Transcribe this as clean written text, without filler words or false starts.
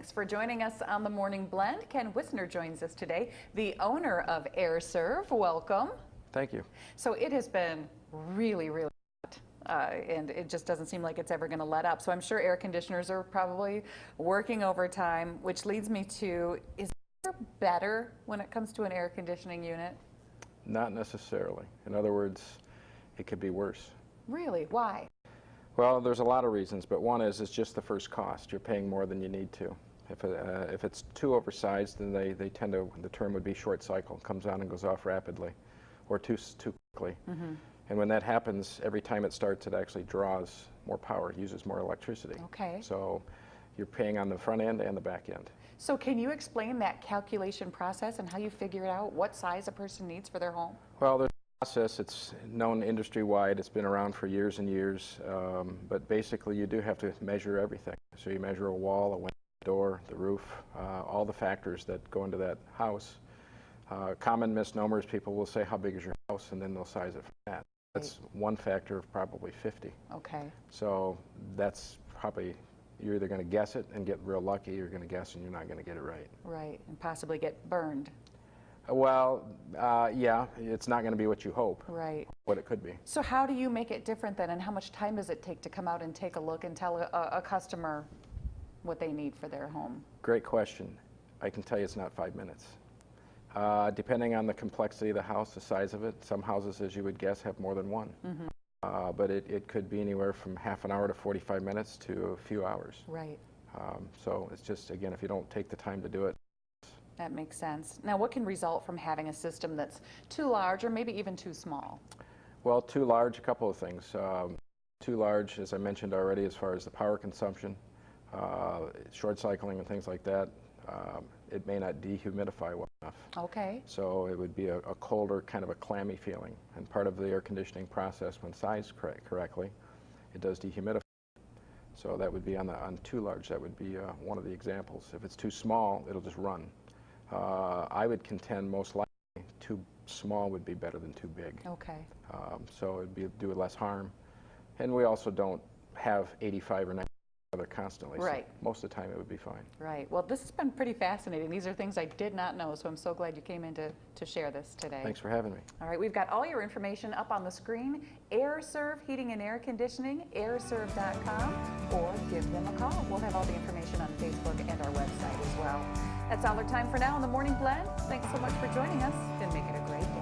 Thanks for joining us on the Morning Blend. Ken Wissner joins us today, the owner of Serv. Welcome. Thank you. So it has been really hot, and it just doesn't seem like it's ever going to let up. So I'm sure air conditioners are probably working overtime, which leads me to, is it better when it comes to an air conditioning unit? Not necessarily. In other words, it could be worse. Really? Why? Well, there's a lot of reasons, but one is it's just the first cost. You're paying more than you need to. If it's too oversized, then they tend to, the term would be short cycle, comes on and goes off rapidly, or too quickly. Mm-hmm. And when that happens, every time it starts, it actually draws more power, uses more electricity. Okay. So you're paying on the front end and the back end. So can you explain that calculation process and how you figure out what size a person needs for their home? Well, there's a process. It's known industry-wide. It's been around for years and years. But basically, you do have to measure everything. So you measure a wall, a window, door, the roof, all the factors that go into that house. Common misnomers, people will say, how big is your house? And then they'll size it for that. That's one factor of probably 50. Okay. So that's probably, you're either going to guess it and get real lucky, or you're going to guess and you're not going to get it right. Right, and possibly get burned. Well, yeah, it's not going to be what you hope. Right. What it could be. So how do you make it different then, and how much time does it take to come out and take a look and tell a customer what they need for their home? Great question. I can tell you it's not 5 minutes. Depending on the complexity of the house, the size of it, some houses, as you would guess, have more than one. Mm-hmm. But it could be anywhere from half an hour to 45 minutes to a few hours. Right. So it's just, again, if you don't take the time to do it. That makes sense. Now, what can result from having a system that's too large or maybe even too small? Well, too large, a couple of things. Too large, as I mentioned already, as far as the power consumption, short cycling and things like that. It may not dehumidify well enough. Okay. So it would be a colder, kind of a clammy feeling. And part of the air conditioning process, when sized correctly, it does dehumidify. So that would be on too large. That would be one of the examples. If it's too small, it'll just run. I would contend most likely too small would be better than too big. Okay. So it'd be do less harm. And we also don't have 85 or 90 weather constantly. Right. So most of the time it would be fine. Right. Well, this has been pretty fascinating. These are things I did not know, so I'm so glad you came in to share this today. Thanks for having me. All right, we've got all your information up on the screen. Serv Heating and Air Conditioning, airserv.com, or give them a call. We'll have all the information on Facebook and our website as well. That's all our time for now on the Morning Blend. Thanks so much for joining us, and make it a great day.